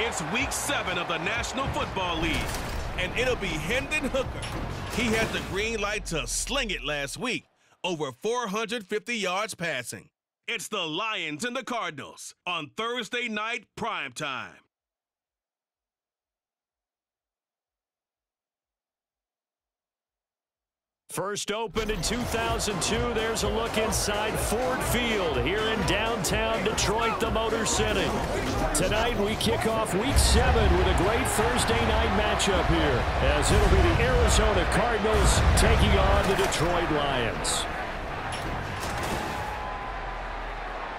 It's week 7 of the National Football League, and it'll be Hendon Hooker. He had the green light to sling it last week, over 450 yards passing. It's the Lions and the Cardinals on Thursday night primetime. First opened in 2002, there's a look inside Ford Field here in downtown Detroit, the Motor City. Tonight we kick off week 7 with a great Thursday night matchup here, as it'll be the Arizona Cardinals taking on the Detroit Lions.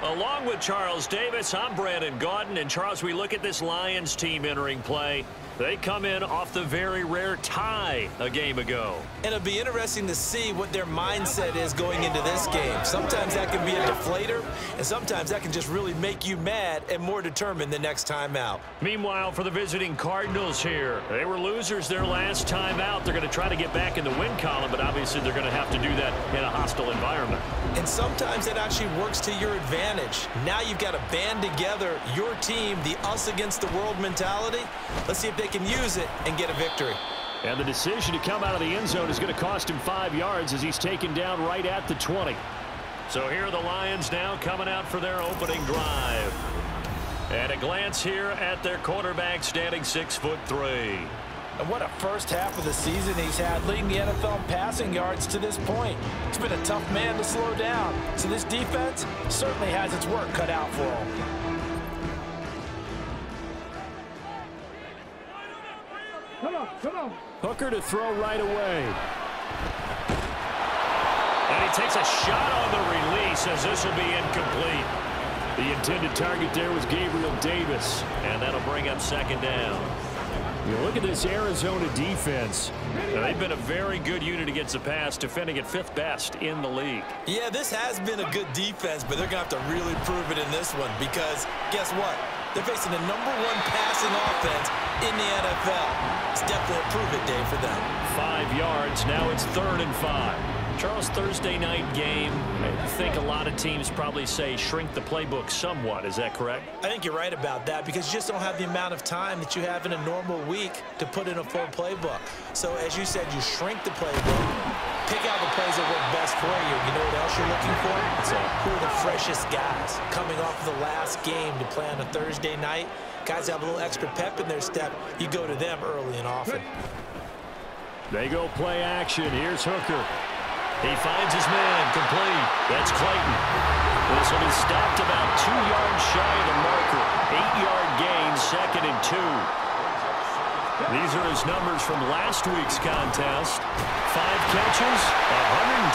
Along with Charles Davis, I'm Brandon Gaudin. And Charles, we look at this Lions team entering play. They come in off the very rare tie a game ago. And it'll be interesting to see what their mindset is going into this game. Sometimes that can be a deflator, and sometimes that can just really make you mad and more determined the next time out. Meanwhile, for the visiting Cardinals here, they were losers their last time out. They're going to try to get back in the win column, but obviously they're going to have to do that in a hostile environment. And sometimes that actually works to your advantage. Now you've got to band together your team, the us against the world mentality. Let's see if they can use it and get a victory. And the decision to come out of the end zone is going to cost him 5 yards as he's taken down right at the 20. So here are the Lions now coming out for their opening drive. And a glance here at their quarterback, standing 6'3". And what a first half of the season he's had, leading the NFL in passing yards to this point. He's been a tough man to slow down. So this defense certainly has its work cut out for him. Come on. Hooker to throw right away. And he takes a shot on the release as this will be incomplete. The intended target there was Gabriel Davis, and that'll bring up second down. You look at this Arizona defense. Now, they've been a very good unit against the pass, defending at 5th best in the league. Yeah, this has been a good defense, but they're going to have to really prove it in this one because guess what? They're facing the #1 passing offense in the NFL. It's definitely a prove-it day for them. 5 yards. Now it's 3rd and 5. Charles, Thursday night game, I think a lot of teams probably say shrink the playbook somewhat. Is that correct? I think you're right about that because you just don't have the amount of time that you have in a normal week to put in a full playbook. So as you said, you shrink the playbook, pick out the plays that work best for you. You know what else you're looking for? So who are the freshest guys coming off of the last game to play on a Thursday night? Guys have a little extra pep in their step. You go to them early and often. They go play action. Here's Hooker. He finds his man, complete. That's Clayton. This will be stopped about 2 yards shy of the marker. 8-yard gain, 2nd and 2. These are his numbers from last week's contest. 5 catches,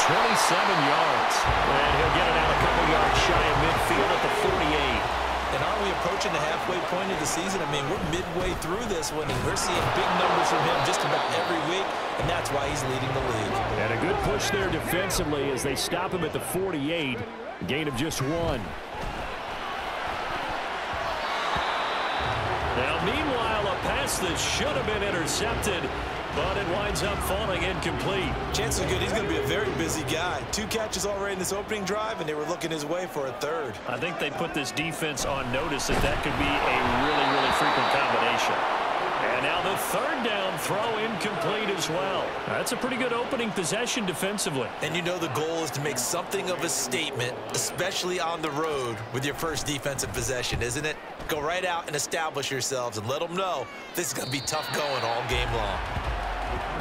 127 yards. And he'll get it out a couple yards shy of midfield at the 48. And aren't we approaching the halfway point of the season? I mean, we're midway through this one, and we're seeing big numbers from him just about every week. And that's why he's leading the league. And a good push there defensively as they stop him at the 48. Gain of just 1. Now, meanwhile, a pass that should have been intercepted, but it winds up falling incomplete. Chances are good he's going to be a very busy guy. 2 catches already in this opening drive, and they were looking his way for a 3rd. I think they put this defense on notice that could be a really, really frequent combination. And now the 3rd down throw incomplete as well. That's a pretty good opening possession defensively. And you know the goal is to make something of a statement, especially on the road with your first defensive possession, isn't it? Go right out and establish yourselves and let them know this is going to be tough going all game long.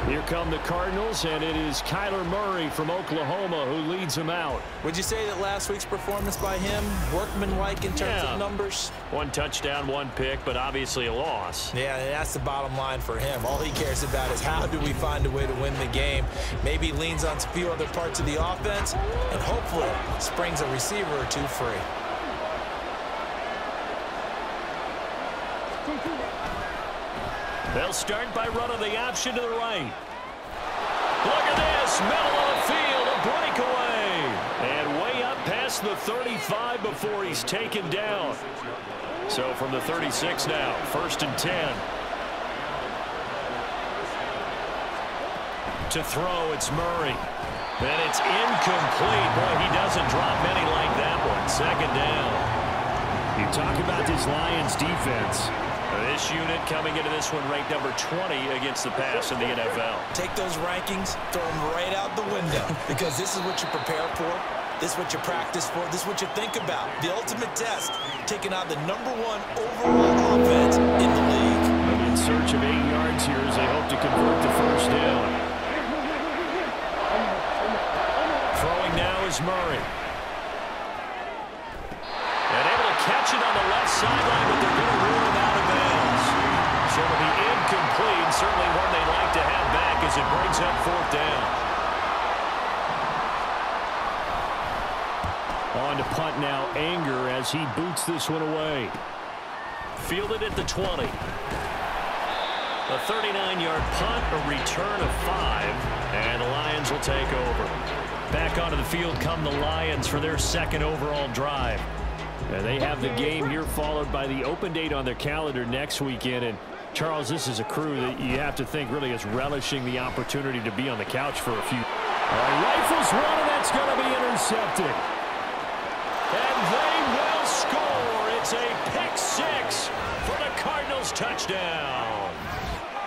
Here come the Cardinals, and it is Kyler Murray from Oklahoma who leads them out. Would you say that last week's performance by him, workmanlike in terms of numbers? 1 touchdown, 1 pick, but obviously a loss. Yeah, and that's the bottom line for him. All he cares about is how do we find a way to win the game. Maybe leans on a few other parts of the offense, and hopefully springs a receiver or 2 free. They'll start by running the option to the right. Look at this, middle of the field, a breakaway. And way up past the 35 before he's taken down. So from the 36 now, 1st and 10. To throw, it's Murray. And it's incomplete. Boy, he doesn't drop many like that one. 2nd down. You talk about this Lions defense. This unit coming into this one ranked number 20 against the pass in the NFL. Take those rankings, throw them right out the window, because this is what you prepare for. This is what you practice for. This is what you think about. The ultimate test, taking out the #1 overall offense in the league. In search of 8 yards here as they hope to convert the 1st down. Throwing now is Murray. And able to catch it on the left sideline, but they're going to rule him out of bounds. So it'll be incomplete, certainly one they'd like to have back as it brings up 4th down. On to punt now, Anger as he boots this one away. Fielded at the 20. A 39-yard punt, a return of 5, and the Lions will take over. Back onto the field come the Lions for their 2nd overall drive. And they have the game here followed by the open date on their calendar next weekend. And Charles, this is a crew that you have to think really is relishing the opportunity to be on the couch for a few. Rifles one, and that's going to be intercepted. And they will score. It's a pick 6 for the Cardinals touchdown.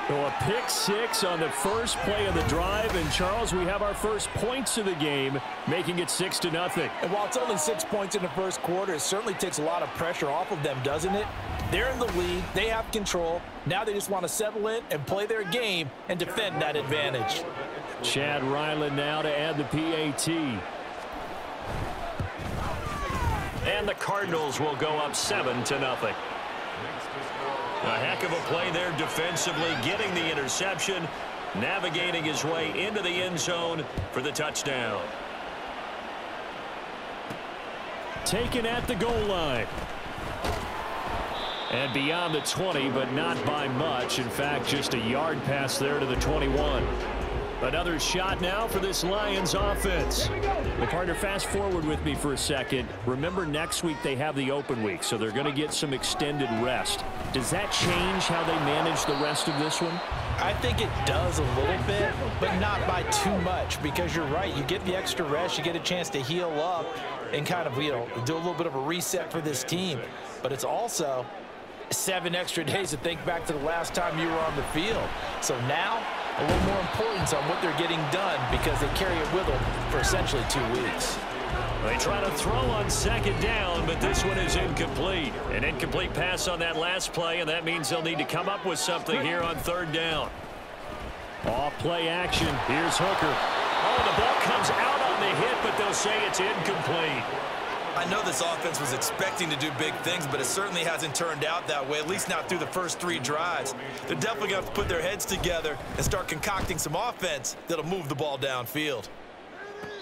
So a pick 6 on the first play of the drive. And, Charles, we have our first points of the game, making it 6-0. And while it's only 6 points in the first quarter, it certainly takes a lot of pressure off of them, doesn't it? They're in the lead. They have control. Now they just want to settle in and play their game and defend that advantage. Chad Ryland now to add the PAT. And the Cardinals will go up 7-0. A heck of a play there defensively, getting the interception, navigating his way into the end zone for the touchdown. Taken at the goal line. And beyond the 20, but not by much. In fact, just a yard pass there to the 21. Another shot now for this Lions offense. Well, partner, fast forward with me for a second. Remember, next week they have the open week, so they're going to get some extended rest. Does that change how they manage the rest of this one? I think it does a little bit, but not by too much, because you're right. You get the extra rest. You get a chance to heal up and kind of, do a little bit of a reset for this team. But it's also 7 extra days to think back to the last time you were on the field. So now, a little more importance on what they're getting done because they carry it with them for essentially 2 weeks. They try to throw on 2nd down, but this one is incomplete. An incomplete pass on that last play, and that means they'll need to come up with something here on 3rd down. Off play action. Here's Hooker. Oh, the ball comes out on the hit, but they'll say it's incomplete. I know this offense was expecting to do big things, but it certainly hasn't turned out that way, at least not through the first 3 drives. They're definitely going to have to put their heads together and start concocting some offense that'll move the ball downfield.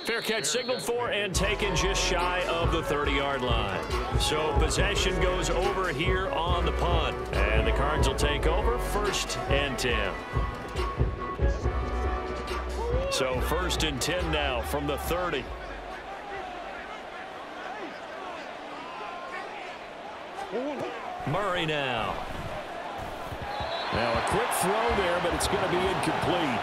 Fair catch signaled for and taken just shy of the 30-yard line. So possession goes over here on the punt. And the Cards will take over 1st and 10. So 1st and 10 now from the 30. Murray now. Now a quick throw there, but it's going to be incomplete.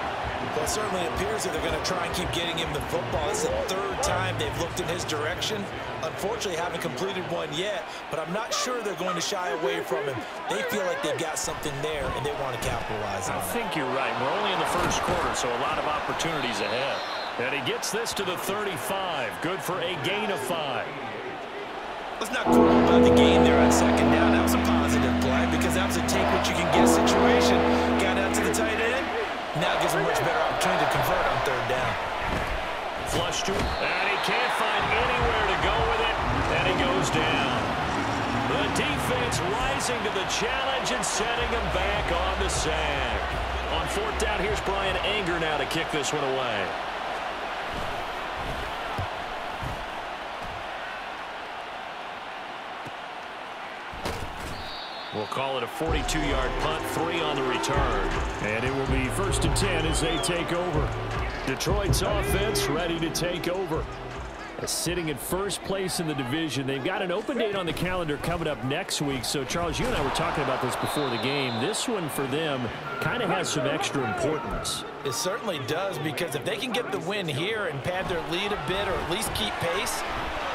Well, it certainly appears that they're going to try and keep getting him the football. This is the 3rd time they've looked in his direction. Unfortunately, haven't completed one yet, but I'm not sure they're going to shy away from him. They feel like they've got something there, and they want to capitalize on it. I think you're right. We're only in the 1st quarter, so a lot of opportunities ahead. And he gets this to the 35. Good for a gain of 5. Let's not go about the game there on 2nd down. That was a positive play because that was a take-what-you-can-get situation. Got out to the tight end. Now gives him a much better opportunity to convert on 3rd down. Flush to him, and he can't find anywhere to go with it, and he goes down. The defense rising to the challenge and setting him back on the sack. On 4th down, here's Brian Anger now to kick this one away. We'll call it a 42-yard punt, 3 on the return. And it will be 1st and 10 as they take over. Detroit's offense ready to take over. Sitting in 1st place in the division. They've got an open date on the calendar coming up next week. So, Charles, you and I were talking about this before the game. This one for them kind of has some extra importance. It certainly does, because if they can get the win here and pad their lead a bit or at least keep pace,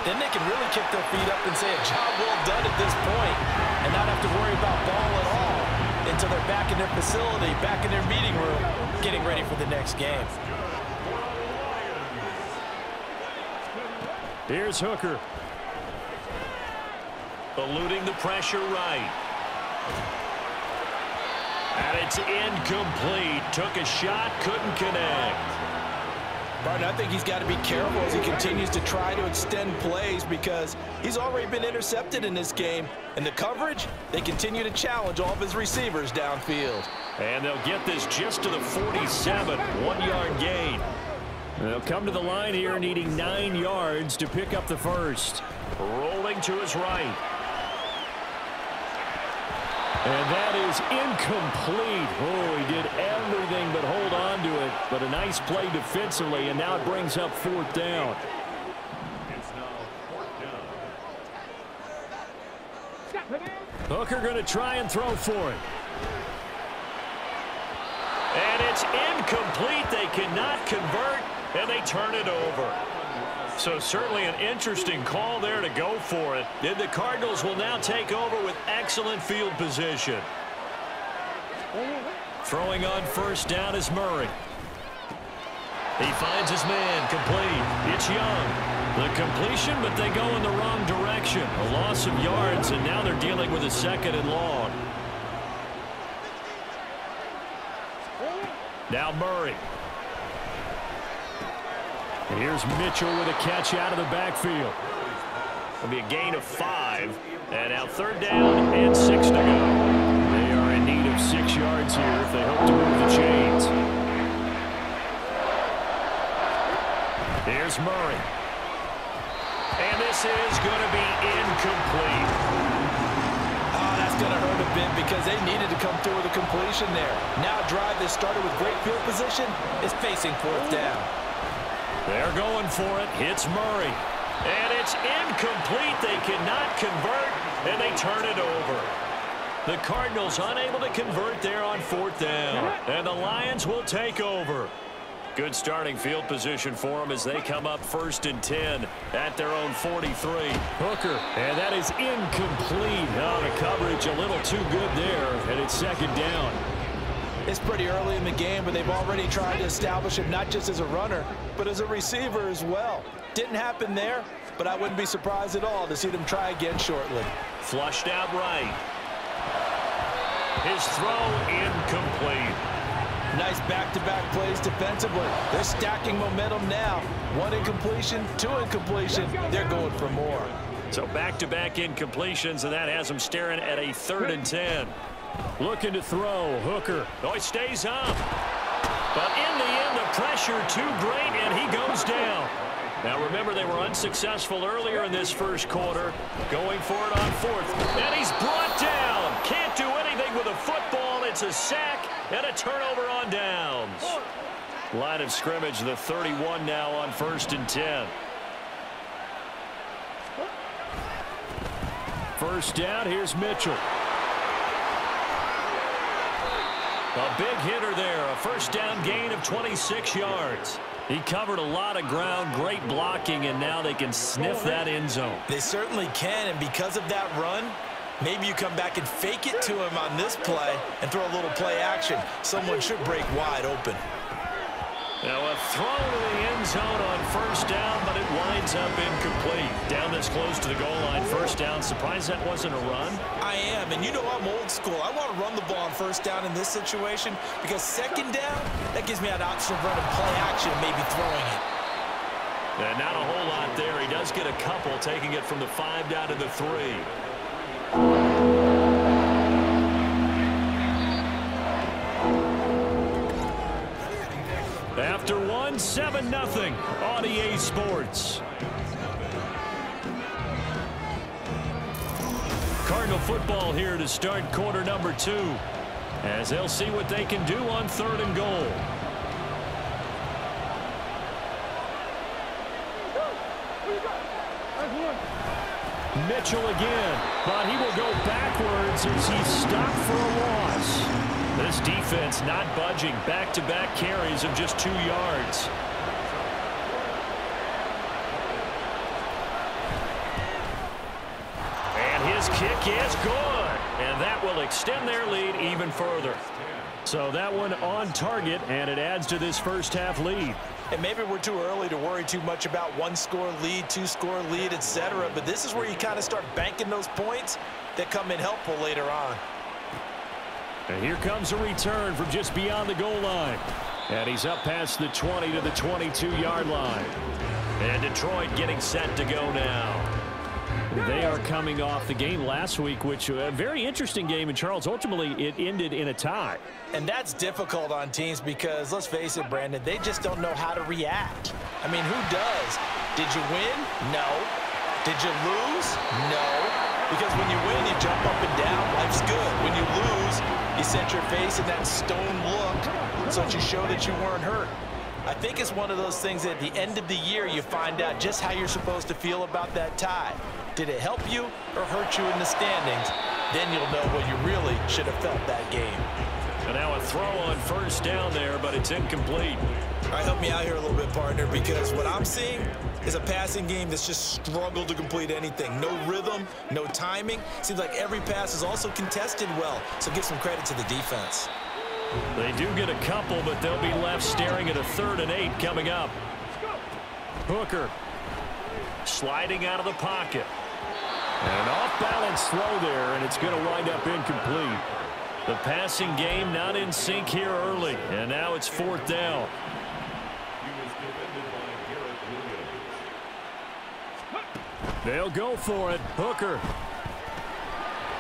then they can really kick their feet up and say a job well done at this point and not have to worry about ball at all until they're back in their facility, back in their meeting room, getting ready for the next game. Here's Hooker. Eluding the pressure right. And it's incomplete. Took a shot, couldn't connect. Barton, I think he's got to be careful as he continues to try to extend plays because he's already been intercepted in this game. And the coverage, they continue to challenge all of his receivers downfield. And they'll get this just to the 47, 1-yard gain. They'll come to the line here needing 9 yards to pick up the 1st. Rolling to his right. And that is incomplete. Oh, he did everything but hold on to it. But a nice play defensively, and now it brings up 4th down. Hooker going to try and throw for it. And it's incomplete. They cannot convert, and they turn it over. So certainly an interesting call there to go for it. And the Cardinals will now take over with excellent field position. Throwing on 1st down is Murray. He finds his man, complete. It's Young. The completion, but they go in the wrong direction. A loss of yards, and now they're dealing with a 2nd and long. Now Murray. And here's Mitchell with a catch out of the backfield. It'll be a gain of 5. And now 3rd down and 6 to go. They are in need of 6 yards here if they hope to move the chains. Here's Murray. And this is going to be incomplete. Oh, that's going to hurt a bit because they needed to come through with a completion there. Now a drive that started with great field position is facing 4th down. They're going for it. Hits Murray. And it's incomplete. They cannot convert, and they turn it over. The Cardinals unable to convert there on 4th down. And the Lions will take over. Good starting field position for them as they come up 1st and 10 at their own 43. Hooker, and that is incomplete. Oh, the coverage a little too good there, and it's 2nd down. It's pretty early in the game, but they've already tried to establish him not just as a runner, but as a receiver as well. Didn't happen there, but I wouldn't be surprised at all to see them try again shortly. Flushed out right. His throw incomplete. Nice back-to-back plays defensively. They're stacking momentum now. 1 incompletion, 2 incompletion. They're going for more. So back-to-back incompletions, and that has them staring at a 3rd and 10. Looking to throw. Hooker. Oh, he stays up. But in the end, the pressure too great, and he goes down. Now, remember, they were unsuccessful earlier in this 1st quarter. Going for it on 4th. And he's brought down. Can't do anything with a football. It's a sack and a turnover on downs. Line of scrimmage, the 31 now on 1st and 10. First down, here's Mitchell. A big hitter there, a first down gain of 26 yards. He covered a lot of ground, great blocking, and now they can sniff that end zone. They certainly can, and because of that run, maybe you come back and fake it to him on this play and throw a little play action. Someone should break wide open. Now a throw to the end zone on first down, but it winds up incomplete. Down this close to the goal line, first down. Surprised that wasn't a run? I am, and you know I'm old school. I want to run the ball on first down in this situation because second down, that gives me an option of running play action and maybe throwing it. And not a whole lot there. He does get a couple, taking it from the 5 down to the 3. After 1, 7-0 on EA Sports. Cardinal football here to start quarter number 2, as they'll see what they can do on 3rd and goal. Mitchell again, but he will go backwards as he's stopped for a loss. This defense not budging. Back-to-back carries of just 2 yards. And his kick is good. And that will extend their lead even further. So that one on target, and it adds to this first half lead. And maybe we're too early to worry too much about 1-score lead, 2-score lead, etc. But this is where you kind of start banking those points that come in helpful later on. And here comes a return from just beyond the goal line. And he's up past the 20 to the 22-yard line. And Detroit getting set to go now. They are coming off the game last week, which a very interesting game. And, Charles, ultimately it ended in a tie. And that's difficult on teams because, let's face it, Brandon, they just don't know how to react. I mean, who does? Did you win? No. Did you lose? No. Because when you win, you jump up and down. Life's good. When you lose, you set your face in that stone look so that you show that you weren't hurt. I think it's one of those things that at the end of the year you find out just how you're supposed to feel about that tie. Did it help you or hurt you in the standings? Then you'll know what you really should have felt that game. And now a throw on first down there, but it's incomplete. All right, help me out here a little bit, partner, because what I'm seeing is a passing game that's just struggled to complete anything. No rhythm, no timing. Seems like every pass is also contested well, so give some credit to the defense. They do get a couple, but they'll be left staring at a 3rd and 8 coming up. Hooker sliding out of the pocket. And an off-balance throw there, and it's going to wind up incomplete. The passing game not in sync here early, and now it's 4th down. They'll go for it. Hooker.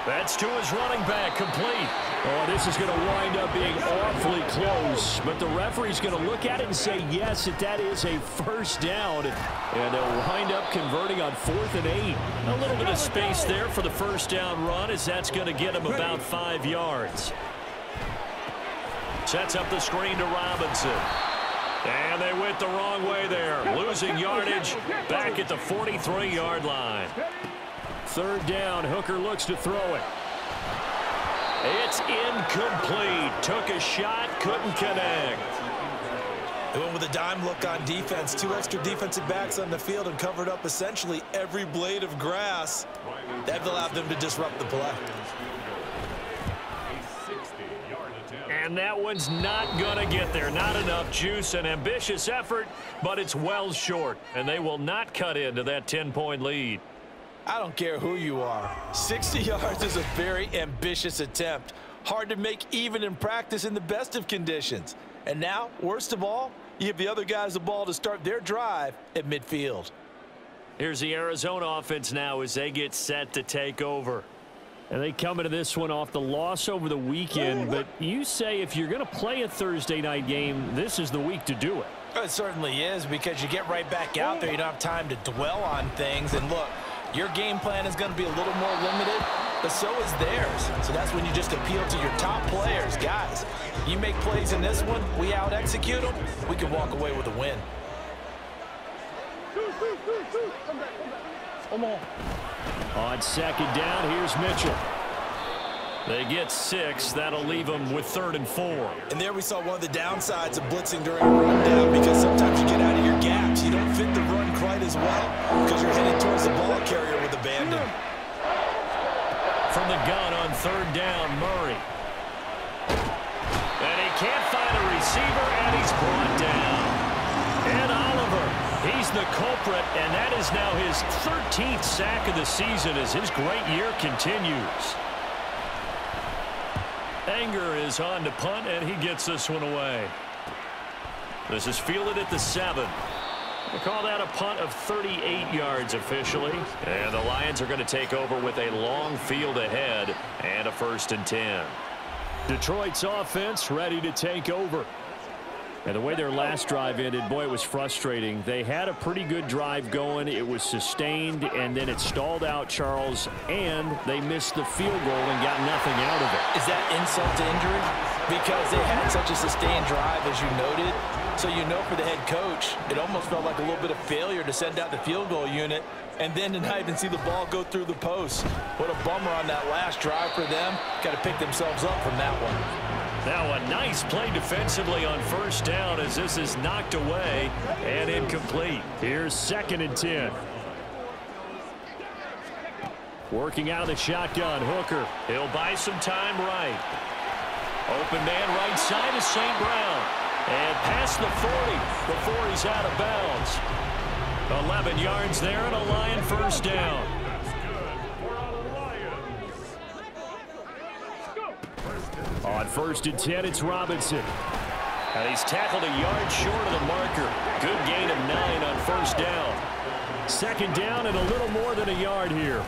That's to his running back, complete. Oh, this is going to wind up being awfully close. But the referee's going to look at it and say, yes, that is a first down. And they'll wind up converting on 4th and 8. A little bit of space there for the first down run, as that's going to get him about 5 yards. Sets up the screen to Robinson. And they went the wrong way there. Losing yardage back at the 43-yard line. 3rd down, Hooker looks to throw it. It's incomplete. Took a shot, couldn't connect. They went with a dime look on defense. 2 extra defensive backs on the field and covered up essentially every blade of grass. That allowed them to disrupt the play. And that one's not going to get there. Not enough juice. An ambitious effort, but it's well short. And they will not cut into that 10-point lead. I don't care who you are. 60 yards is a very ambitious attempt. Hard to make even in practice in the best of conditions. And now, worst of all, you give the other guys the ball to start their drive at midfield. Here's the Arizona offense now as they get set to take over. And they come into this one off the loss over the weekend. But you say if you're going to play a Thursday night game, this is the week to do it. It certainly is, because you get right back out there. You don't have time to dwell on things. And look, your game plan is going to be a little more limited but so is theirs. So that's when you just appeal to your top players. Guys, you make plays in this one, we out-execute them, we can walk away with a win. On second down, here's Mitchell. They get 6. That'll leave them with 3rd and 4. And there we saw one of the downsides of blitzing during a rundown, because sometimes you get out of your gaps. You don't fit the run quite as well because you're headed towards the ball carrier with abandon. From the gun on 3rd down, Murray. And he can't find a receiver, and he's brought down. And Oliver, he's the culprit, and that is now his 13th sack of the season as his great year continues. Anger is on to punt, and he gets this one away. This is fielded at the 7. They call that a punt of 38 yards officially. And the Lions are going to take over with a long field ahead and a 1st and 10. Detroit's offense ready to take over. And the way their last drive ended, boy, it was frustrating. They had a pretty good drive going. It was sustained, and then it stalled out, Charles, and they missed the field goal and got nothing out of it. Is that insult to injury? Because they had such a sustained drive, as you noted. So you know for the head coach, it almost felt like a little bit of failure to send out the field goal unit and then to not even see the ball go through the post. What a bummer on that last drive for them. Got to pick themselves up from that one. Now a nice play defensively on 1st down as this is knocked away and incomplete. Here's 2nd and 10. Working out of the shotgun, Hooker. He'll buy some time right. Open man right side is St. Brown. And past the 40 before he's out of bounds. 11 yards there and a Lion 1st down. On 1st and 10, it's Robinson. And he's tackled a yard short of the marker. Good gain of 9 on 1st down. 2nd down and a little more than a yard here.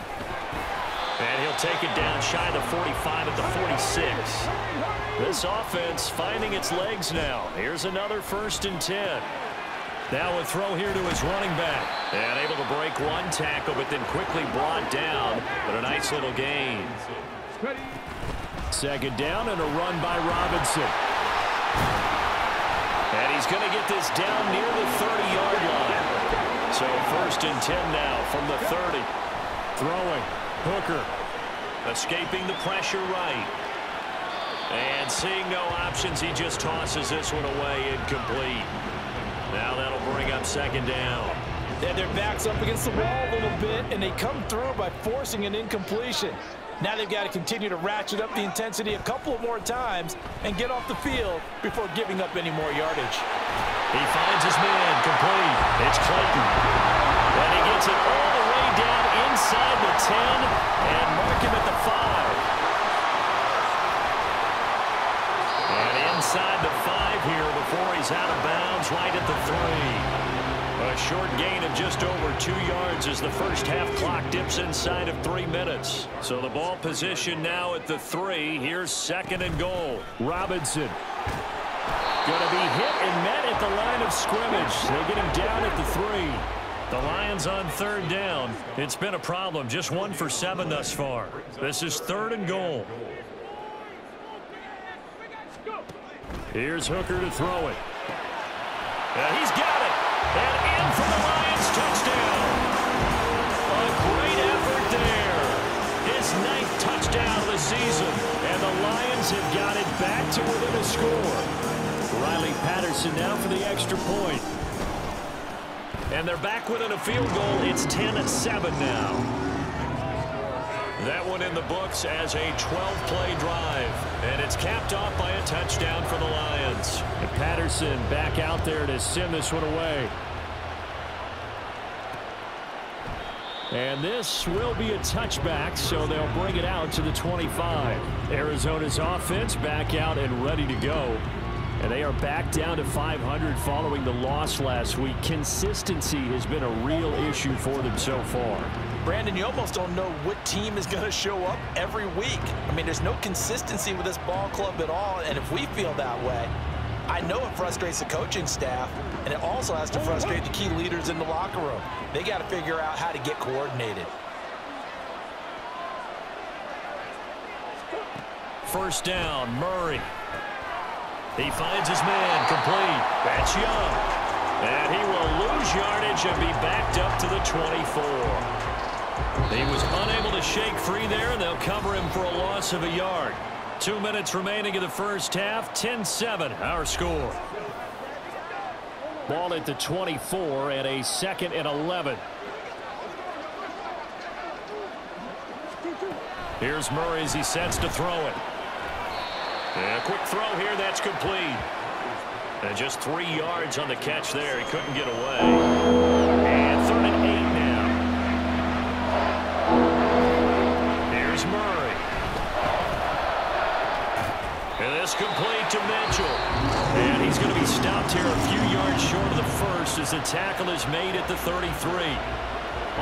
And he'll take it down shy of the 45 at the 46. This offense finding its legs now. Here's another 1st and 10. Now a throw here to his running back. And able to break one tackle, but then quickly brought down. But a nice little gain. 2nd down and a run by Robinson. And he's going to get this down near the 30-yard line. So 1st and 10 now from the 30. Throwing. Hooker escaping the pressure right. And seeing no options, he just tosses this one away incomplete. Now that'll bring up 2nd down. Yeah, their back's up against the wall a little bit, and they come through by forcing an incompletion. Now they've got to continue to ratchet up the intensity a couple of more times and get off the field before giving up any more yardage. He finds his man complete. It's Clayton. And he gets it all the way down inside the 10 and mark him at the 5. And inside the 5 here before he's out of bounds right at the 3. A short gain of just over 2 yards as the first half clock dips inside of 3 minutes. So the ball position now at the 3. Here's 2nd and goal. Robinson. Going to be hit and met at the line of scrimmage. They get him down at the 3. The Lions on 3rd down. It's been a problem. Just 1 for 7 thus far. This is 3rd and goal. Here's Hooker to throw it. He's got it. And in for the Lions touchdown. A great effort there. His 9th touchdown of the season. And the Lions have got it back to within a score. Riley Patterson now for the extra point. And they're back within a field goal. It's 10-7 now. That one in the books as a 12-play drive. And it's capped off by a touchdown for the Lions. And Patterson back out there to send this one away. And this will be a touchback, so they'll bring it out to the 25. Arizona's offense back out and ready to go. And they are back down to 500 following the loss last week. Consistency has been a real issue for them so far. Brandon, you almost don't know what team is going to show up every week. I mean, there's no consistency with this ball club at all, and if we feel that way, I know it frustrates the coaching staff, and it also has to frustrate the key leaders in the locker room. They got to figure out how to get coordinated. first down. Murray. He finds his man, complete. That's Young. And he will lose yardage and be backed up to the 24. He was unable to shake free there, and they'll cover him for a loss of a yard. 2 minutes remaining in the first half. 10-7, our score. Ball at the 24 and a 2nd and 11. Here's Murray as he sets to throw it. And a quick throw here, that's complete. And just 3 yards on the catch there. He couldn't get away. And 3rd and 8 now. Here's Murray. And this complete to Mitchell. And he's going to be stopped here a few yards short of the first as the tackle is made at the 33.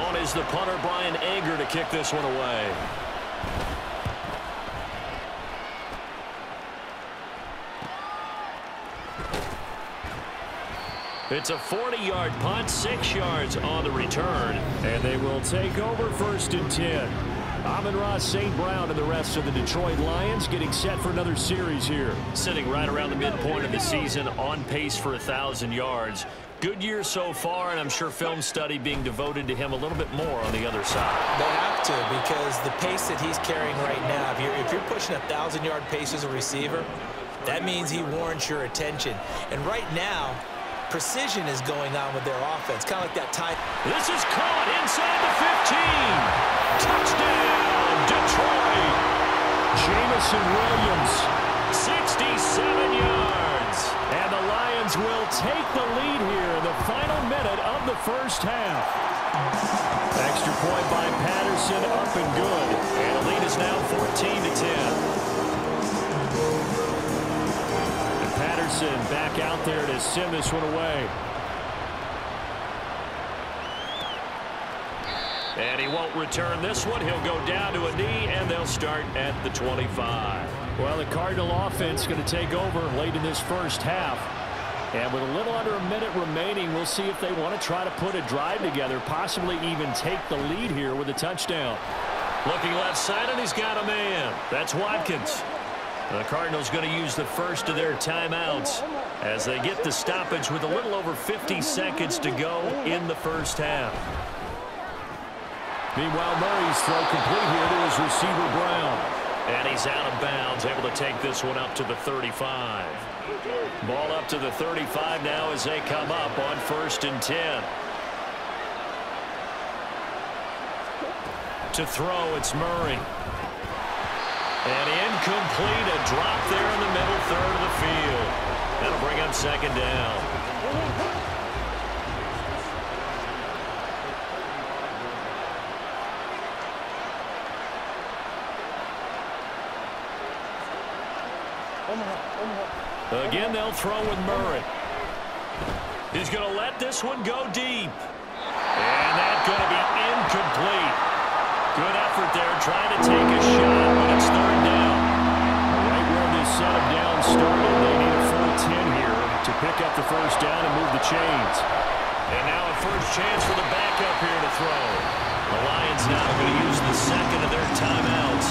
On is the punter, Brian Anger, to kick this one away. It's a 40-yard punt, 6 yards on the return. And they will take over 1st and 10. Amon-Ra St. Brown and the rest of the Detroit Lions getting set for another series here. Sitting right around the midpoint of the season, on pace for 1,000 yards. Good year so far, and I'm sure film study being devoted to him a little bit more on the other side. They have to, because the pace that he's carrying right now, if you're pushing 1,000-yard pace as a receiver, that means he warrants your attention. And right now, precision is going on with their offense, kind of like that time. This is caught inside the 15. Touchdown, Detroit. Jamison Williams, 67 yards. And the Lions will take the lead here in the final minute of the first half. Extra point by Patterson, up and good. And the lead is now 14-10. Patterson back out there to send this one away. And he won't return this one. He'll go down to a knee, and they'll start at the 25. Well, the Cardinal offense going to take over late in this first half. And with a little under a minute remaining, we'll see if they want to try to put a drive together, possibly even take the lead here with a touchdown. Looking left side, and he's got a man. That's Watkins. The Cardinals going to use the first of their timeouts as they get the stoppage with a little over 50 seconds to go in the first half. Meanwhile, Murray's throw complete here to his receiver, Brown. And he's out of bounds, able to take this one up to the 35. Ball up to the 35 now as they come up on 1st and 10. To throw, it's Murray. And incomplete, a drop there in the middle third of the field. That'll bring up 2nd down. Again, they'll throw with Murray. He's going to let this one go deep. And that's going to be incomplete. Good effort there, trying to take a shot, but it's 3rd down. Right where this set of downs started, they need a full 10 here to pick up the first down and move the chains. And now a first chance for the backup here to throw. The Lions now going to use the 2nd of their timeouts,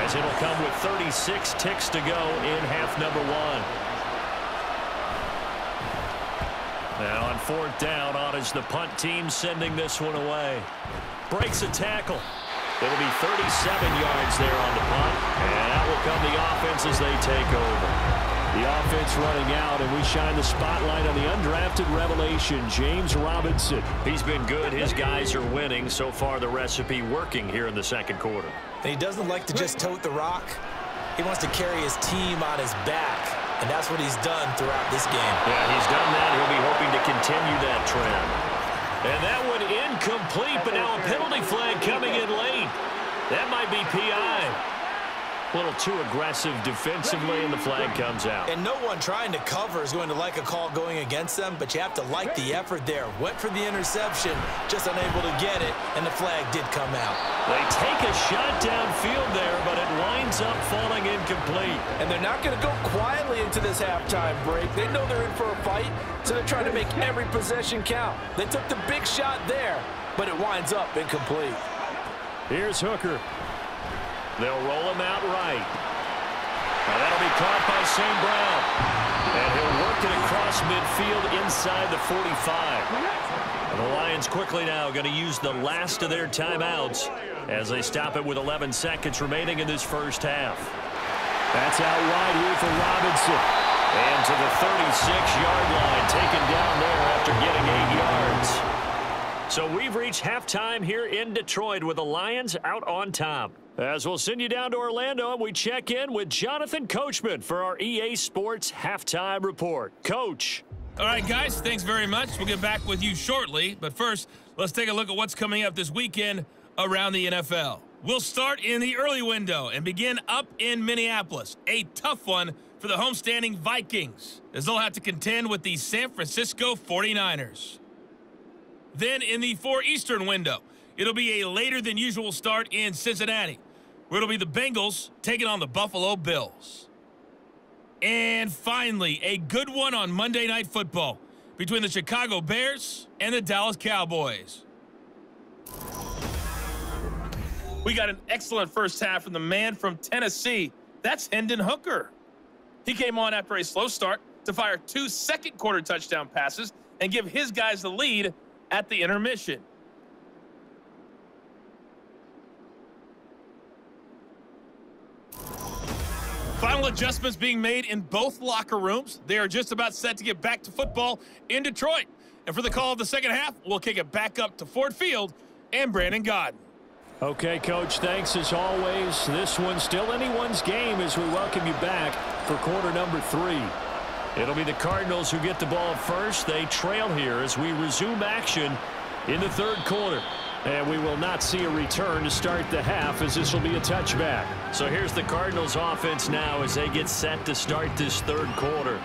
as it'll come with 36 ticks to go in half number 1. Now on 4th down, on is the punt team sending this one away. Breaks a tackle. It'll be 37 yards there on the punt, and that will come the offense as they take over. The offense running out, and we shine the spotlight on the undrafted revelation, James Robinson. He's been good. His guys are winning. So far, the recipe working here in the 2nd quarter. And he doesn't like to just tote the rock. He wants to carry his team on his back, and that's what he's done throughout this game. Yeah, he's done that. He'll be hoping to continue that trend. And that one incomplete, but now a penalty flag coming in late. That might be PI. A little too aggressive defensively, and the flag comes out. And no one trying to cover is going to like a call going against them, but you have to like the effort there. Went for the interception, just unable to get it, and the flag did come out. They take a shot downfield there, but it winds up falling incomplete. And they're not going to go quietly into this halftime break. They know they're in for a fight, so they're trying to make every possession count. They took the big shot there, but it winds up incomplete. Here's Hooker. They'll roll him out right. Now that'll be caught by St. Brown. And he'll work it across midfield inside the 45. And the Lions quickly now going to use the last of their timeouts as they stop it with 11 seconds remaining in this first half. That's out wide here for Robinson. And to the 36-yard line, taken down there after getting 8 yards. So we've reached halftime here in Detroit with the Lions out on top. As we'll send you down to Orlando, and we check in with Jonathan Coachman for our EA Sports Halftime Report. Coach. All right, guys, thanks very much. We'll get back with you shortly. But first, let's take a look at what's coming up this weekend around the NFL. We'll start in the early window and begin up in Minneapolis. A tough one for the homestanding Vikings, as they'll have to contend with the San Francisco 49ers. Then in the 4 Eastern window, it'll be a later than usual start in Cincinnati, where it'll be the Bengals taking on the Buffalo Bills. And finally, a good one on Monday Night Football between the Chicago Bears and the Dallas Cowboys. We got an excellent first half from the man from Tennessee. That's Hendon Hooker. He came on after a slow start to fire 2 second-quarter touchdown passes and give his guys the lead at the intermission. Final adjustments being made in both locker rooms. They are just about set to get back to football in Detroit. And for the call of the second half, we'll kick it back up to Ford Field and Brandon Gaudin. Okay, Coach, thanks as always. This one's still anyone's game as we welcome you back for quarter number 3. It'll be the Cardinals who get the ball first. They trail here as we resume action in the third quarter. And we will not see a return to start the half, as this will be a touchback. So here's the Cardinals offense now as they get set to start this third quarter.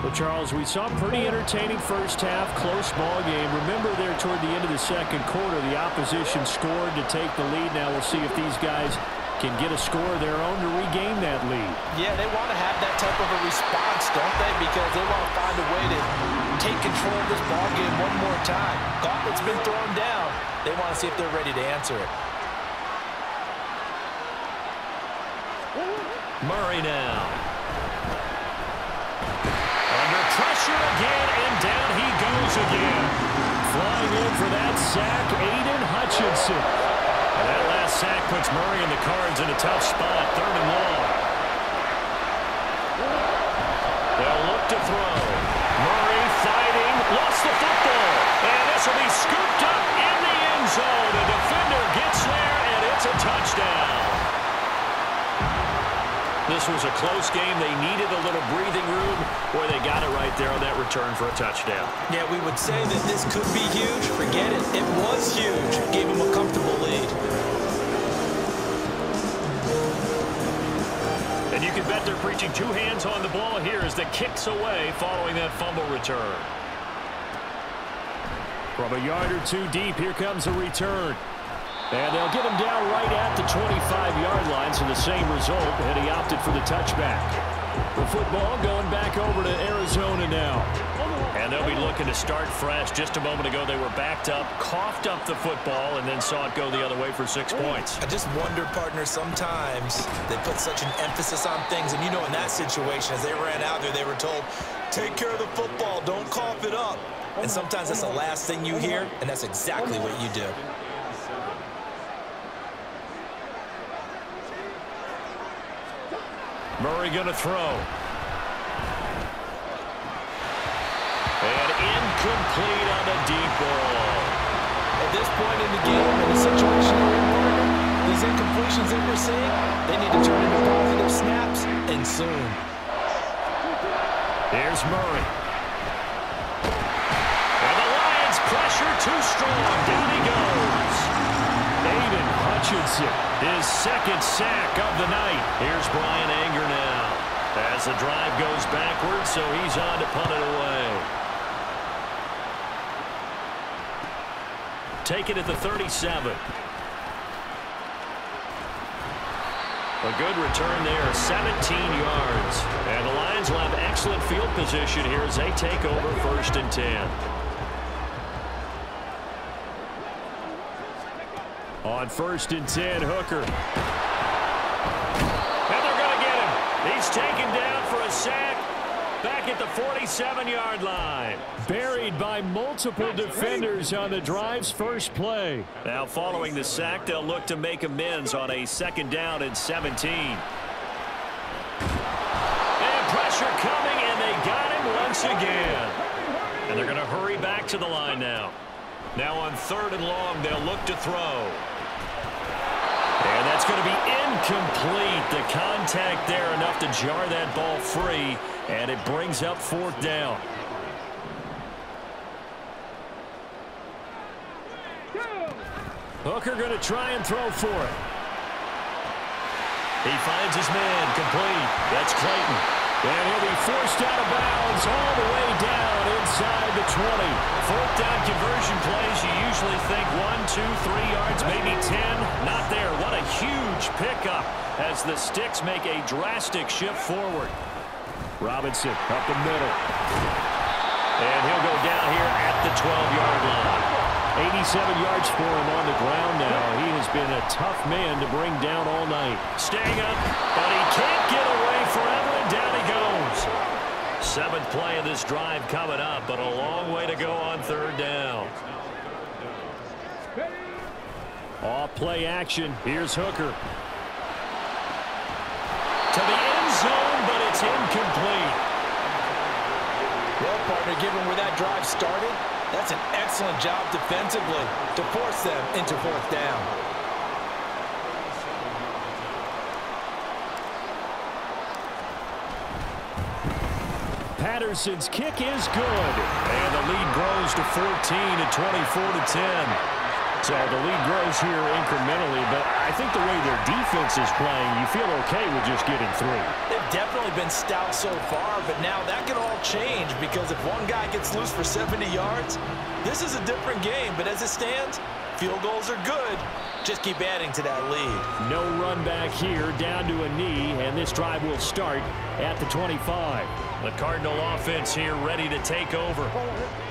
Well, Charles, we saw a pretty entertaining first half, close ball game. Remember there toward the end of the second quarter, the opposition scored to take the lead. Now we'll see if these guys can get a score of their own to regain that lead. Yeah, they want to have that type of a response, don't they? Because they want to find a way to take control of this ball game one more time. Gauntlet's been thrown down. They want to see if they're ready to answer it. Murray now. Under pressure again, and down he goes again. Flying in for that sack, Aiden Hutchinson. And that last sack puts Murray and the Cards in a tough spot, 3rd and long. They'll look to throw. Murray fighting, lost the football. And this will be scooped up in the end zone. The defender gets there, and it's a touchdown. This was a close game. They needed a little breathing room. Boy, they got it right there on that return for a touchdown. Yeah, we would say that this could be huge. Forget it. It was huge. Gave him a comfortable lead. And you can bet they're preaching 2 hands on the ball here as the kick's away following that fumble return. From a yard or 2 deep, here comes a return. And they'll get him down right at the 25-yard line, so the same result, and he opted for the touchback. The football going back over to Arizona now. And they'll be looking to start fresh. Just a moment ago, they were backed up, coughed up the football, and then saw it go the other way for 6 points. I just wonder, partner, sometimes they put such an emphasis on things. And you know, in that situation, as they ran out there, they were told, take care of the football, don't cough it up. And sometimes that's the last thing you hear, and that's exactly what you do. Murray going to throw. And incomplete on the deep ball. At this point in the game, in the situation we're in, these incompletions that we're seeing, they need to turn into positive snaps, and soon. Here's Murray. And the Lions pressure too strong. Down he goes. Aiden Hutchinson, his 2nd sack of the night. Here's Brian Anger now. As the drive goes backwards, so he's on to punt it away. Take it at the 37. A good return there, 17 yards. And the Lions will have excellent field position here as they take over 1st and 10. On 1st and 10, Hooker. And they're going to get him. He's He's taken down for a sack back at the 47-yard line. Buried by multiple defenders on the drive's first play. Now following the sack, they'll look to make amends on a 2nd down and 17. And pressure coming, and they got him once again. And they're going to hurry back to the line now. Now on 3rd and long, they'll look to throw. And that's going to be incomplete. The contact there enough to jar that ball free, and it brings up 4th down. Hooker going to try and throw for it. He finds his man complete. That's Clayton. And he'll be forced out of bounds all the way down inside the 20. 4th down conversion plays, you usually think 1, 2, 3 yards, maybe 10. Not there. What a huge pickup as the Sticks make a drastic shift forward. Robinson up the middle. And he'll go down here at the 12-yard line. 87 yards for him on the ground now. He has been a tough man to bring down all night. Staying up, but he can't get away forever, and down he goes. 7th play of this drive coming up, but a long way to go on 3rd down. Off play action. Here's Hooker. To the end zone, but it's incomplete. Well, partner, given where that drive started, that's an excellent job defensively to force them into 4th down. Patterson's kick is good. And the lead grows to 14 at 24-10. So the lead grows here incrementally, but I think the way their defense is playing, you feel okay with just getting 3. They've definitely been stout so far, but now that can all change because if one guy gets loose for 70 yards, this is a different game. But as it stands, field goals are good. Just keep adding to that lead. No run back here, down to a knee, and this drive will start at the 25. The Cardinal offense here ready to take over.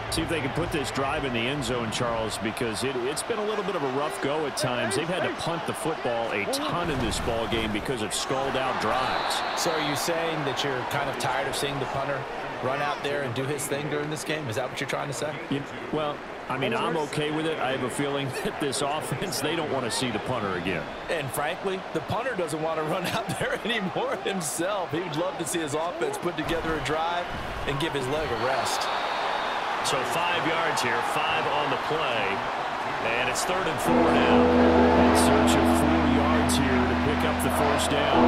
See if they can put this drive in the end zone, Charles, because it's been a little bit of a rough go at times. They've had to punt the football a ton in this ball game because of stalled-out drives. So are you saying that you're kind of tired of seeing the punter run out there and do his thing during this game? Is that what you're trying to say? Well, I mean, I'm okay with it. I have a feeling that this offense, they don't want to see the punter again. And frankly, the punter doesn't want to run out there anymore himself. He would love to see his offense put together a drive and give his leg a rest. So 5 yards here, 5 on the play. And it's 3rd and 4 now. In search of 4 yards here to pick up the 1st down.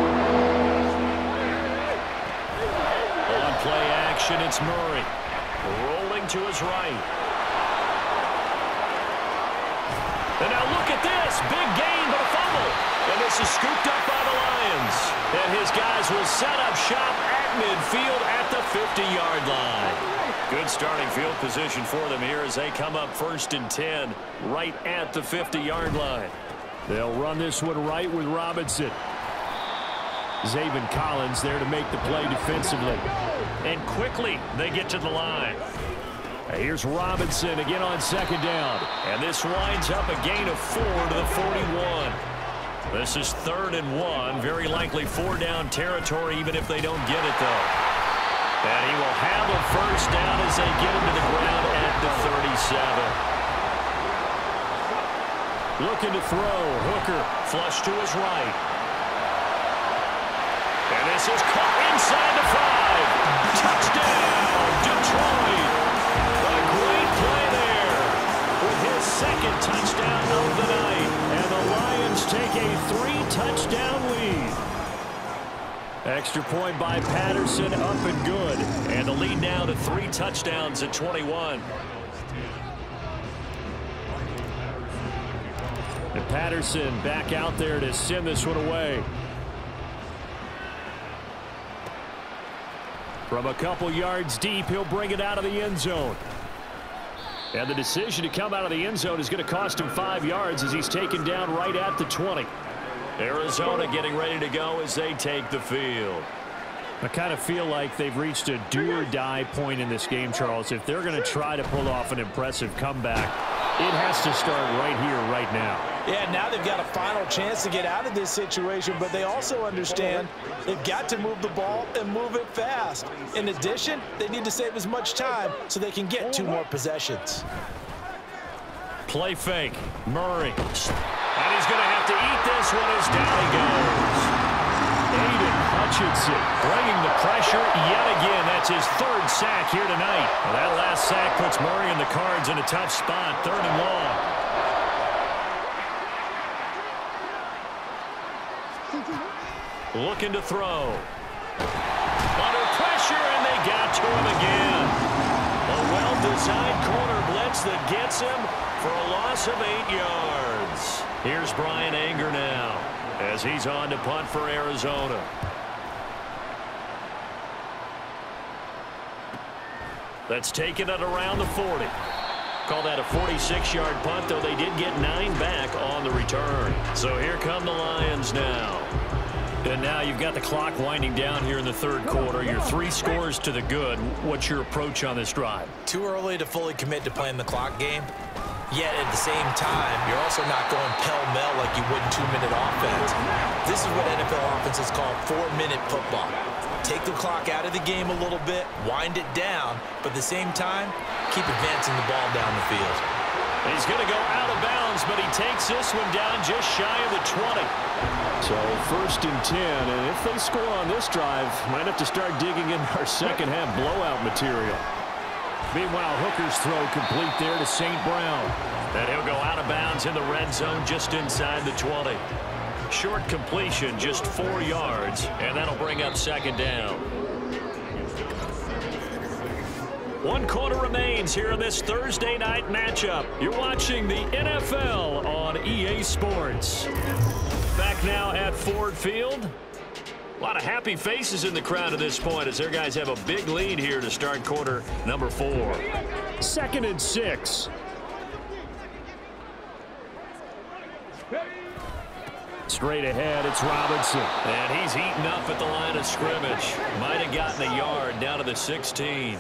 On play action, it's Murray. Rolling to his right. And now look at this. Big gain, but a fumble. And this is scooped up by the Lions. And his guys will set up shop at midfield at the 50-yard line. Good starting field position for them here as they come up 1st and 10 right at the 50-yard line. They'll run this one right with Robinson. Zaven Collins there to make the play defensively. And quickly they get to the line. Here's Robinson again on 2nd down. And this winds up a gain of 4 to the 41. This is 3rd and 1. Very likely 4-down territory even if they don't get it, though. And he will have a 1st down as they get him to the ground at the 37. Looking to throw. Hooker flush to his right. And this is caught inside the 5. Touchdown, Detroit. A great play there with his 2nd touchdown of the night. And the Lions take a 3-touchdown lead. Extra point by Patterson, up and good. And the lead now to 3 touchdowns at 21. And Patterson back out there to send this one away. From a couple yards deep, he'll bring it out of the end zone. And the decision to come out of the end zone is going to cost him 5 yards as he's taken down right at the 20. Arizona getting ready to go as they take the field. I kind of feel like they've reached a do-or-die point in this game, Charles. If they're going to try to pull off an impressive comeback, it has to start right here, right now. Yeah, now they've got a final chance to get out of this situation, but they also understand they've got to move the ball and move it fast. In addition, they need to save as much time so they can get 2 more possessions. Play fake. Murray. And he's going to have to eat this one as down he goes. Aiden Hutchinson bringing the pressure yet again. That's his 3rd sack here tonight. Well, that last sack puts Murray and the Cards in a tough spot. 3rd and long. Looking to throw. Under pressure, and they got to him again. A well-designed corner blitz that gets him for a loss of 8 yards. Here's Brian Anger now as he's on to punt for Arizona. That's taken it around the 40. Call that a 46-yard punt, though they did get 9 back on the return. So here come the Lions now. And now you've got the clock winding down here in the 3rd quarter. You're 3 scores to the good. What's your approach on this drive? Too early to fully commit to playing the clock game. Yet at the same time, you're also not going pell-mell like you would in 2-minute offense. This is what NFL offenses call 4-minute football. Take the clock out of the game a little bit, wind it down, but at the same time, keep advancing the ball down the field. He's going to go out of bounds, but he takes this one down just shy of the 20. So 1st and 10, and if they score on this drive, might have to start digging in our second-half blowout material. Meanwhile, Hooker's throw complete there to St. Brown. And he'll go out of bounds in the red zone just inside the 20. Short completion, just 4 yards, and that'll bring up 2nd down. 1 quarter remains here in this Thursday night matchup. You're watching the NFL on EA Sports. Back now at Ford Field. A lot of happy faces in the crowd at this point as their guys have a big lead here to start quarter number 4. 2nd and 6. Straight ahead, it's Robinson. And he's eaten up at the line of scrimmage. Might have gotten a yard down to the 16.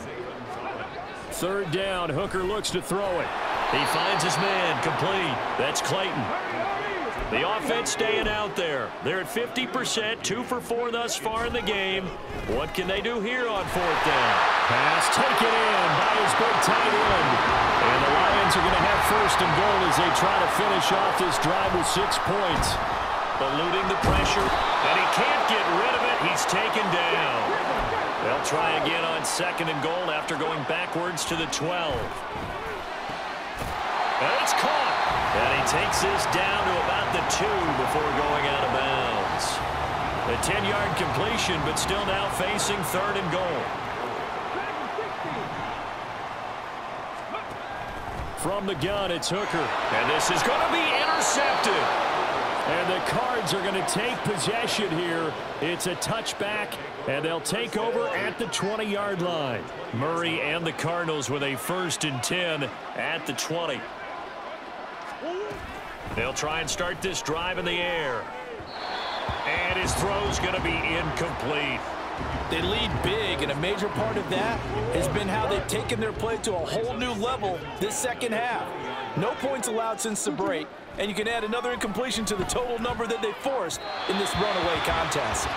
3rd down, Hooker looks to throw it. He finds his man, complete. That's Clayton. The offense staying out there. They're at 50%, 2 for 4 thus far in the game. What can they do here on 4th down? Pass taken in by his big tight end. And the Lions are going to have 1st and goal as they try to finish off this drive with 6 points. Eluding the pressure, and he can't get rid of it. He's taken down. They'll try again on 2nd and goal after going backwards to the 12. And it's caught. And he takes this down to about the 2 before going out of bounds. A 10-yard completion, but still now facing 3rd and goal. From the gun, it's Hooker. And this is going to be intercepted. And the Cards are going to take possession here. It's a touchback, and they'll take over at the 20-yard line. Murray and the Cardinals with a 1st and 10 at the 20. They'll try and start this drive in the air. And his throw's going to be incomplete. They lead big, and a major part of that has been how they've taken their play to a whole new level this 2nd half. No points allowed since the break, and you can add another incompletion to the total number that they forced in this runaway contest.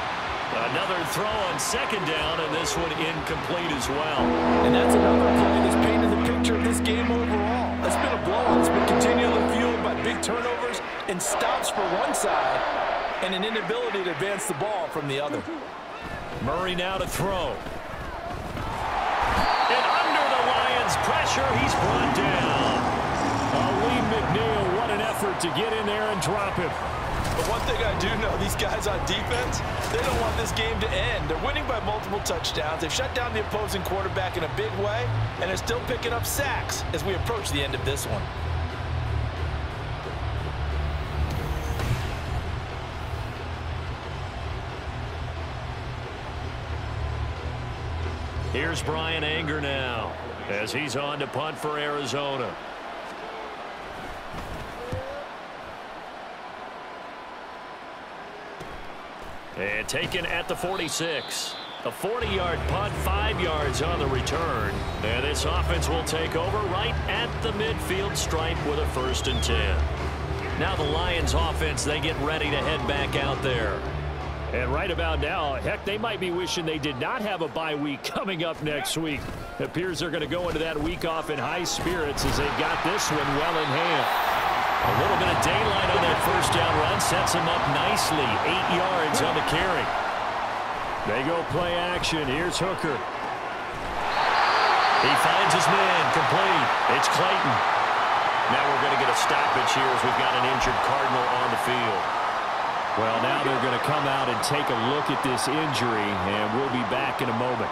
Another throw on 2nd down, and this one incomplete as well. And that's another play that's painted the picture of this game overall. It's been a blowout. It's been continually fueled by big turnovers and stops for one side and an inability to advance the ball from the other. Murray now to throw. And under the Lions' pressure, he's brought down. Lee McNeil, what an effort to get in there and drop him. But one thing I do know, these guys on defense, they don't want this game to end. They're winning by multiple touchdowns. They've shut down the opposing quarterback in a big way, and they're still picking up sacks as we approach the end of this one. Here's Brian Anger now as he's on to punt for Arizona. And taken at the 46. A 40-yard punt, 5 yards on the return. And this offense will take over right at the midfield stripe with a 1st and 10. Now the Lions offense, they get ready to head back out there. And right about now, heck, they might be wishing they did not have a bye week coming up next week. It appears they're going to go into that week off in high spirits as they've got this one well in hand. A little bit of daylight on that first down run sets them up nicely. 8 yards on the carry. They go play action. Here's Hooker. He finds his man, complete. It's Clayton. Now we're going to get a stoppage here as we've got an injured Cardinal on the field. Well, now they're going to come out and take a look at this injury, and we'll be back in a moment.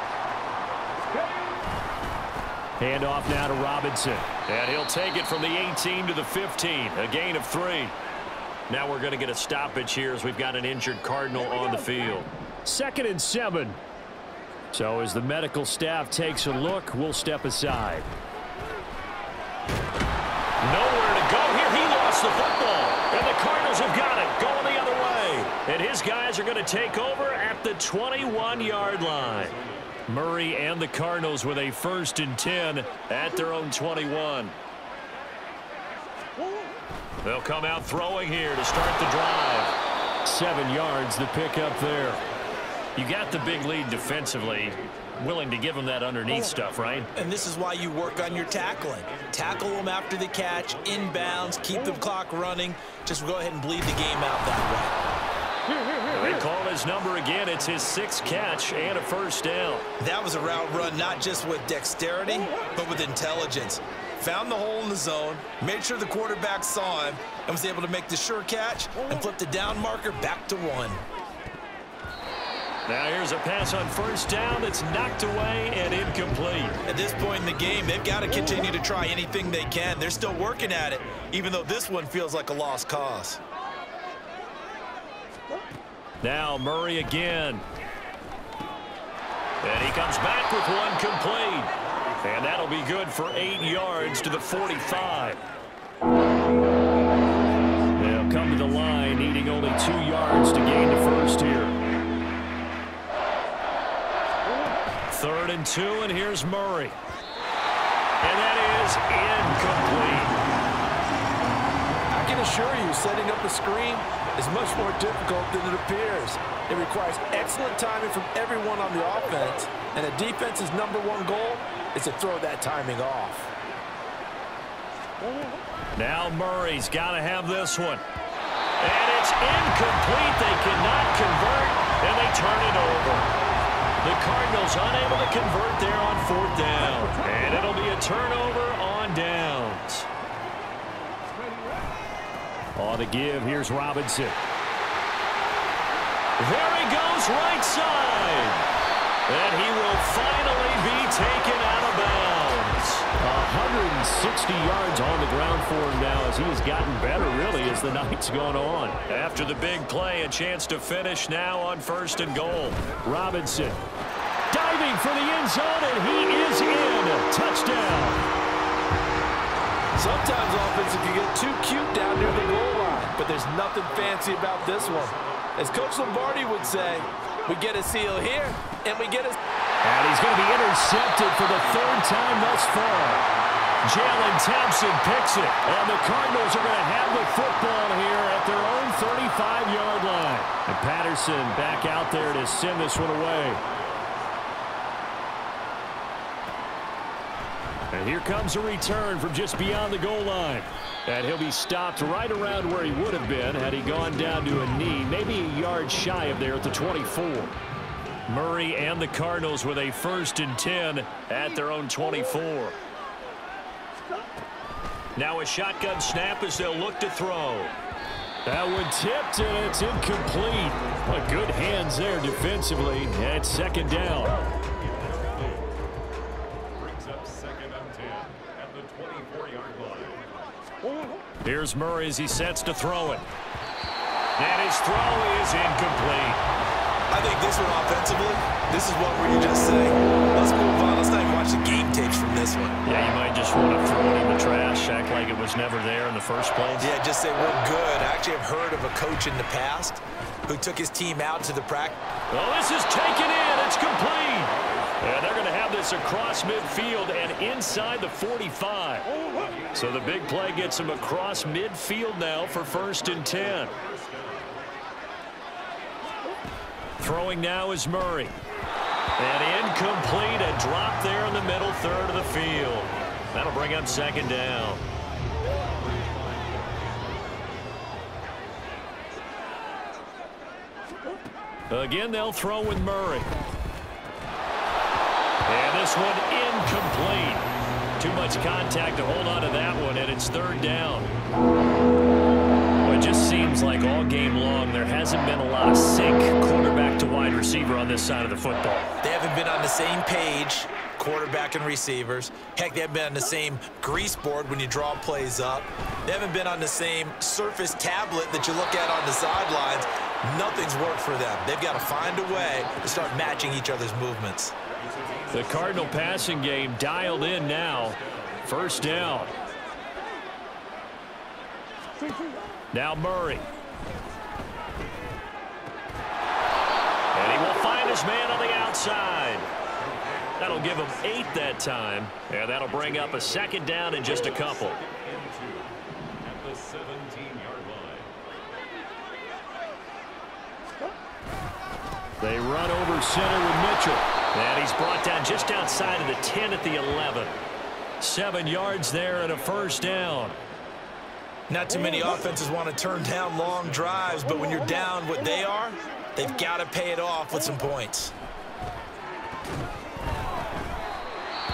Handoff now to Robinson. And he'll take it from the 18 to the 15, a gain of 3. Now we're going to get a stoppage here as we've got an injured Cardinal on the field. 2nd and 7. So as the medical staff takes a look, we'll step aside. Nowhere to go here. He lost the football. And the Cardinals have got it. Going the other way. And his guys are going to take over at the 21-yard line. Murray and the Cardinals with a 1st and 10 at their own 21. They'll come out throwing here to start the drive. 7 yards, the pickup there. You got the big lead defensively. Willing to give them that underneath stuff, right? And this is why you work on your tackling. Tackle them after the catch, inbounds, keep the clock running. Just go ahead and bleed the game out that way. They call his number again. It's his 6th catch and a 1st down. That was a route run not just with dexterity, but with intelligence. Found the hole in the zone, made sure the quarterback saw him, and was able to make the sure catch and flip the down marker back to 1. Now here's a pass on 1st down that's knocked away and incomplete. At this point in the game, they've got to continue to try anything they can. They're still working at it, even though this one feels like a lost cause. Now Murray again. And he comes back with one complete. And that'll be good for 8 yards to the 45. They'll come to the line, needing only 2 yards to gain the 1st here. 3rd and 2, and here's Murray. And that is incomplete. I can assure you, setting up a screen is much more difficult than it appears. It requires excellent timing from everyone on the offense, and a defense's #1 goal is to throw that timing off. Now Murray's got to have this one. And it's incomplete. They cannot convert, and they turn it over. The Cardinals unable to convert there on 4th down. And it'll be a turnover on downs. On the give, here's Robinson. There he goes, right side. And he will finally be taken out of bounds. 160 yards on the ground for him now as he has gotten better, really, as the night's gone on. After the big play, a chance to finish now on 1st and goal. Robinson diving for the end zone, and he is in. Touchdown. Sometimes offense can get too cute down near the goal line, but there's nothing fancy about this one. As Coach Lombardi would say, we get a seal here, and we get a... And he's going to be intercepted for the 3rd time thus far. Jalen Thompson picks it, and the Cardinals are going to have the football here at their own 35-yard line. And Patterson back out there to send this one away. And here comes a return from just beyond the goal line. And he'll be stopped right around where he would have been had he gone down to a knee, maybe a yard shy of there at the 24. Murray and the Cardinals with a 1st and 10 at their own 24. Now a shotgun snap as they'll look to throw. That one tipped, and it's incomplete. But good hands there defensively, and 2nd down. Brings up 2nd and 10 at the 24-yard line. Here's Murray as he sets to throw it. And his throw is incomplete. I think this one offensively, this is one where you just say, let's move on. Let's not even watch the game tapes from this one. Yeah, you might just want to throw it in the trash, act like it was never there in the first place. Yeah, just say we're good. I actually have heard of a coach in the past who took his team out to the practice. Well, this is taken in. It's complete. And they're going to have this across midfield and inside the 45. So the big play gets them across midfield now for 1st and 10. Throwing now is Murray. And incomplete, a drop there in the middle third of the field. That'll bring up 2nd down. Again, they'll throw with Murray. And this one incomplete. Too much contact to hold on to that one, and it's 3rd down. Well, it just seems like all game long there hasn't been a lot of sync quarterback to wide receiver on this side of the football. They haven't been on the same page, quarterback and receivers. Heck, they haven't been on the same grease board when you draw plays up. They haven't been on the same Surface tablet that you look at on the sidelines. Nothing's worked for them. They've got to find a way to start matching each other's movements. The Cardinal passing game dialed in now. 1st down. Now Murray. And he will find his man on the outside. That'll give him 8 that time. And that'll bring up a 2nd down in just a couple. At the 17-yard line. They run over center with Mitchell. And he's brought down just outside of the 10 at the 11. 7 yards there and a 1st down. Not too many offenses want to turn down long drives, but when you're down what they are, they've got to pay it off with some points.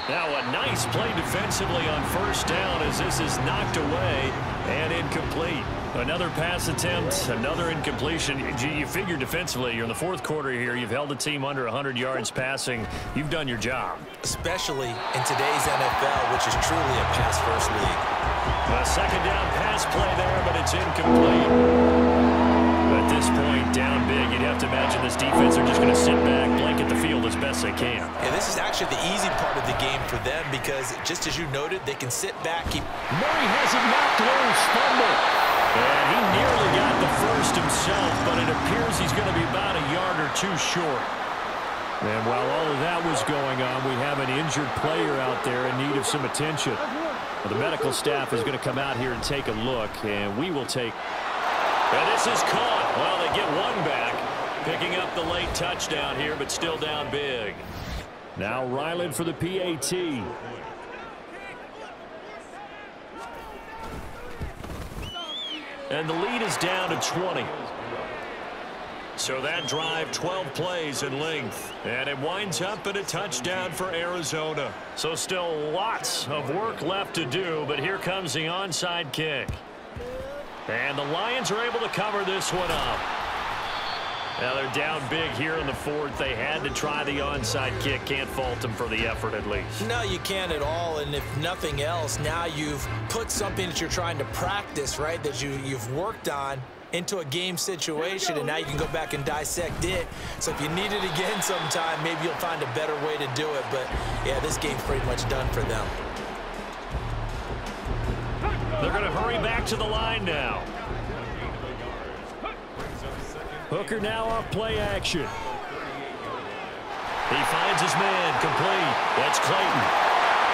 Now a nice play defensively on 1st down as this is knocked away and incomplete. Another pass attempt, another incompletion. You figure defensively, you're in the 4th quarter here. You've held the team under 100 yards passing. You've done your job. Especially in today's NFL, which is truly a pass-first league. A 2nd down pass play there, but it's incomplete. At this point, down big, you'd have to imagine this defense are just going to sit back, blanket the field as best they can. Yeah, this is actually the easy part of the game for them because, just as you noted, they can sit back, keep... Murray has it knocked loose, fumble. And he nearly got the 1st himself, but it appears he's going to be about a yard or 2 short. And while all of that was going on, we have an injured player out there in need of some attention. Well, the medical staff is going to come out here and take a look, and we will take... And this is caught. Well, they get one back, picking up the late touchdown here, but still down big. Now Ryland for the PAT. And the lead is down to 20. So that drive, 12 plays in length. And it winds up in a touchdown for Arizona. So still lots of work left to do, but here comes the onside kick. And the Lions are able to cover this one up. Now they're down big here in the 4th. They had to try the onside kick. Can't fault them for the effort at least. No, you can't at all. And if nothing else, now you've put something that you're trying to practice, right, that you've worked on into a game situation, and now you can go back and dissect it. So if you need it again sometime, maybe you'll find a better way to do it. But, yeah, this game's pretty much done for them. They're going to hurry back to the line now. Hooker now off play action. He finds his man, complete. That's Clayton.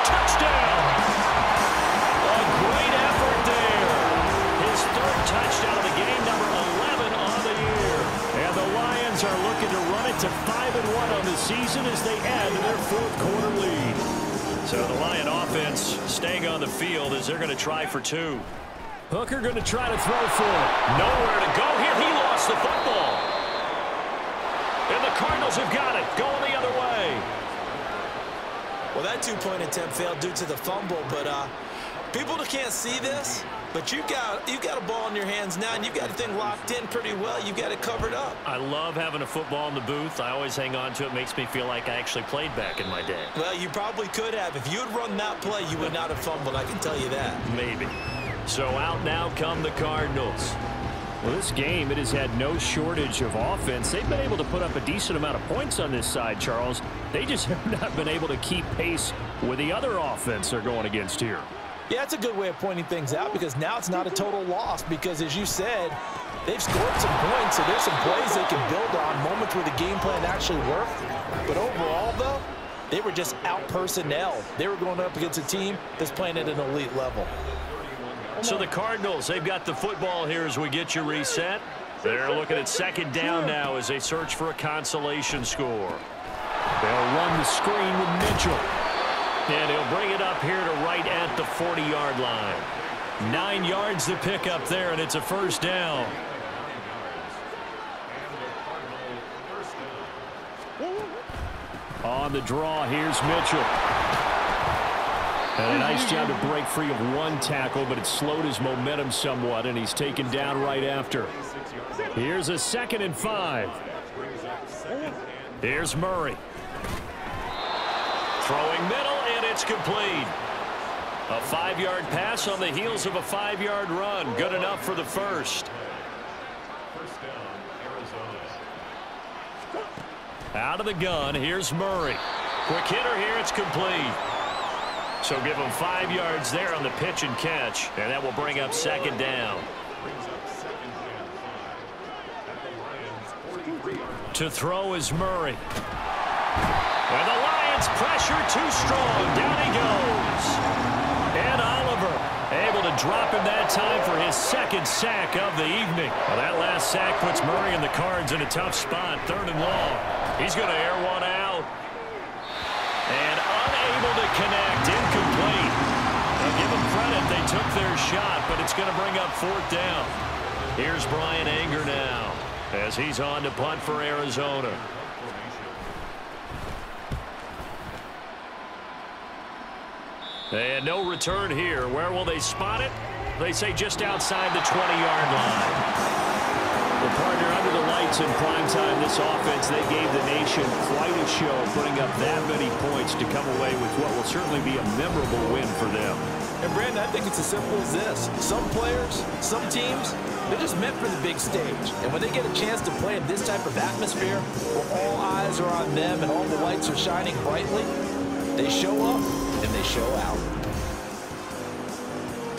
Touchdown! A great effort there. His 3rd touchdown of the game, number 11 on the year. And the Lions are looking to run it to 5-1 on the season as they add to their 4th quarter lead. So the Lion offense staying on the field as they're going to try for 2. Hooker going to try to throw for it. Nowhere to go here. He lost the football. And the Cardinals have got it. Going the other way. Well, that 2-point attempt failed due to the fumble, but people can't see this, but you've got a ball in your hands now, and you've got the thing locked in pretty well. You've got it covered up. I love having a football in the booth. I always hang on to it. Makes me feel like I actually played back in my day. Well, you probably could have. If you had run that play, you would not have fumbled, I can tell you that. Maybe. So out now come the Cardinals. Well, this game, it has had no shortage of offense. They've been able to put up a decent amount of points on this side, Charles. They just have not been able to keep pace with the other offense they're going against here. Yeah, that's a good way of pointing things out because now it's not a total loss because, as you said, they've scored some points, so there's some plays they can build on, moments where the game plan actually worked. But overall, though, They were just out-personnel. They were going up against a team that's playing at an elite level. So the Cardinals, they've got the football here as we get you reset. They're looking at second down now as they search for a consolation score. They'll run the screen with Mitchell. And he'll bring it up here to right at the 40-yard line. 9 yards to pick up there, and it's a first down. On the draw, here's Mitchell. And a nice job to break free of one tackle, but it slowed his momentum somewhat, and he's taken down right after. Here's a 2nd and 5. Here's Murray. Throwing middle, and it's complete. A 5-yard pass on the heels of a 5-yard run. Good enough for the first. Out of the gun, here's Murray. Quick hitter here, it's complete. So give him 5 yards there on the pitch and catch, and that will bring up second down. To throw is Murray. And the Lions pressure too strong. Down he goes. And Oliver able to drop him that time for his 2nd sack of the evening. Well, that last sack puts Murray and the Cards in a tough spot. 3rd and long. He's going to air one out. And unable to connect. Incomplete. Now give them credit. They took their shot, but it's going to bring up 4th down. Here's Brian Anger now as he's on to punt for Arizona. And no return here. Where will they spot it? They say just outside the 20-yard line. The partner under the lights in prime time, this offense, they gave the nation quite a show, putting up that many points to come away with what will certainly be a memorable win for them. And, Brandon, I think it's as simple as this. Some players, some teams, they're just meant for the big stage. And when they get a chance to play in this type of atmosphere, where all eyes are on them and all the lights are shining brightly, they show up and they show out.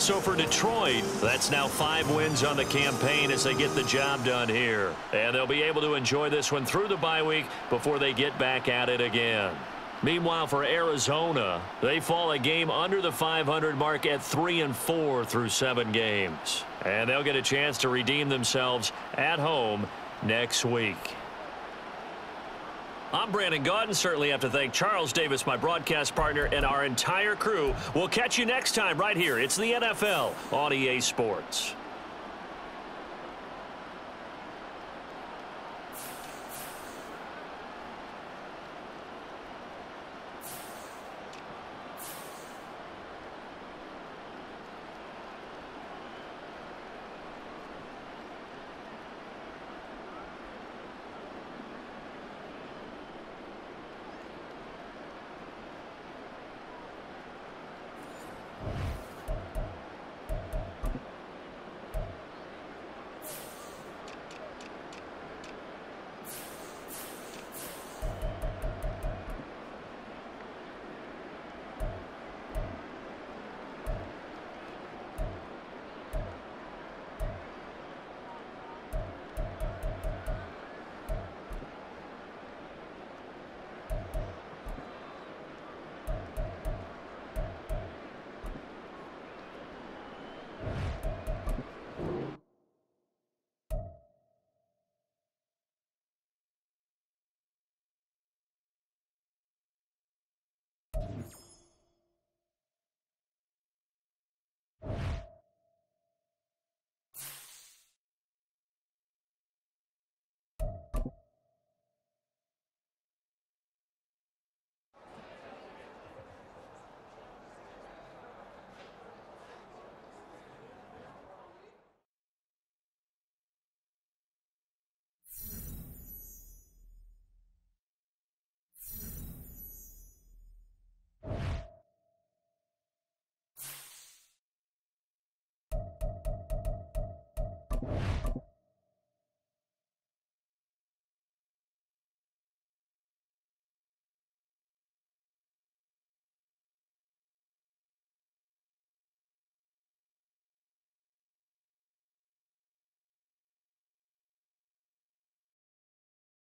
So for Detroit, that's now 5 wins on the campaign as they get the job done here. And they'll be able to enjoy this one through the bye week before they get back at it again. Meanwhile, for Arizona, they fall a game under the 500 mark at 3-4 through 7 games. And they'll get a chance to redeem themselves at home next week. I'm Brandon Gaudin. Certainly have to thank Charles Davis, my broadcast partner, and our entire crew. We'll catch you next time right here. It's the NFL on EA Sports.